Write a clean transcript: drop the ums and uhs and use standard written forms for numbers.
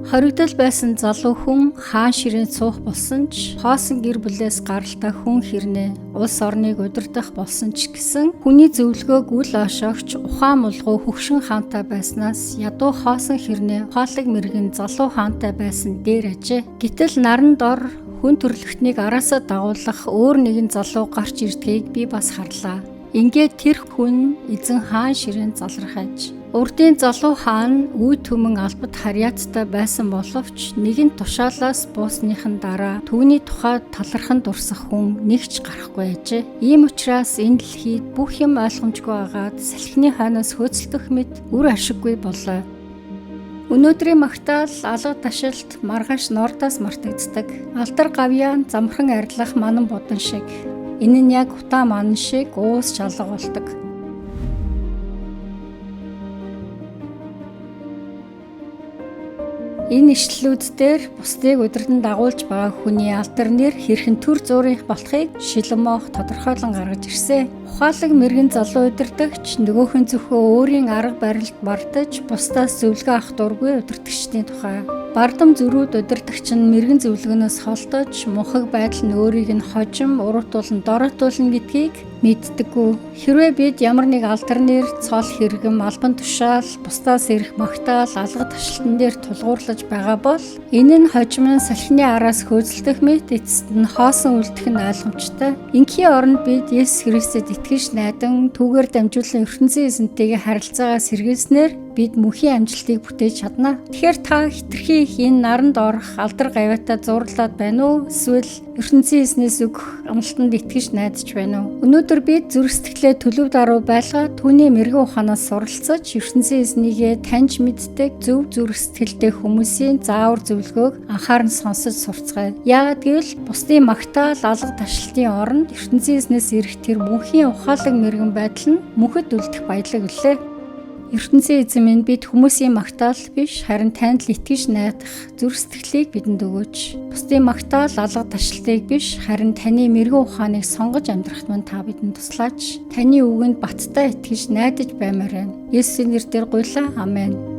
Хоригдол байсан залуу хүн хаан ширээнд суух болсон ч хоосон гэр бүлээс гаралтай хүн хэрнээ улс орныг удирдах болсон ч гэсэн хүний зөвлөгөөг үл ошоогч ухаан мулгуу хөгшин хаантай байснаас ядуу хоосон хэрнээ ухаалаг мэргэн залуу хаантай байсан дээр ажээ. Гэтэл наран дор хүн төрлөختнийг араасаа дагуулах өөр нэгэн залуу гарч ирдгийг би бас харлаа. Ингээд тэр хүн эзэн хаан ширээнд залрахаж урдын залуу хаан үе төмөн албад харьяаттай байсан боловч нэгэн тушаалаас буусныхан дараа түүний тухай талархан дурсах хүн нэгч гарахгүй ажээ. Ийм учраас энэ дэлхийд бүх юм ойлгомжгүй агаад салхины хойноос хөөцөлдөх мэт үр ашиггүй боллоо. Өнөөдрийн магтаал алга ташилт маргааш нордоос мартагддаг. Алдар гавьяан замхан арилах манан бодон шиг. Энэ нь яг утаа манан шиг уус шалга болдог. Энэ ишлэлүүдээр бусдыг удирдан дагуулж байгаа хүний алдар нэр хэрхэн төр зуурих болохыг Шиломох тодорхойлон гаргаж ирсэн. Ухаалаг мэргэн залуу удирдагч нөгөөхөн зөвхөн өөрийн арга барилд бардаж бусдаас зөвлөгөө авах дургүй удирдагчдын тухай. Бардам зөрүүд удирдагч нь мэргэн зөвлөгөөнөөс холдож мунхаг байдал нь өөрийг нь хожим уруутуулан дороотуулна гэдгийг мэддэггүй. Хэрвээ бид ямар нэг алдар нэр, цол хэрэгэм, албан тушаал, бусдаас ирэх магтаал, алга ташлтан дээр тулгуурлаж байгаа бол энэ нь хожим салхины араас хөөцөлдөх мэт эцэст нь хоосон үлдэх нь ойлгомжтой. Ингийн оронд бид Есүс Христэд итгэж найдан түүгээр дамжуулан ертөнцийн эзэнтэйгээ харилцаагаа сэргээснээр бид мөнхийн амжилтыг бүтээж чадна. Тэгэхээр та хитрхи энэ наранд орох алдар гавьяатаа зурлаад байна уу? Эсвэл ертөнцийн эзнээс өгөх амлалтанд итгэж найдаж байна уу? Өнөөдөр бид зүрх сэтгэлээ төлөв даруй байлгаад түүний мэрэгэн ухаанаас суралцаж ертөнцийн эзнийгээ таньж мэддэг зөв зүрх сэтгэлтэй хүмүүсийн заавар зөвлөгөөг анхааран сонсож сурцгаая. Яагаад гэвэл бусдын магтаал алга ташлтын оронд ертөнцийн эзнээс ирэх тэр мөнхийн ухаалаг мэрэгэн байдал нь мөнхөд үлдэх баялаг үлээ. ертөнцийн эзэн минь бид хүмүүсийн магтаал биш харин танд л итгэж найдах зүрх сэтгэлийг бидэнд өгөөч. Бусдын магтаал алга ташлтыг биш харин таны мэрэгэн ухааныг сонгож амьдрахад мань та бидэнд туслаач. Таны үгэнд баттай итгэж найдаж баймаар байна. Есүсийн нэрээр гуйлаа. Амен.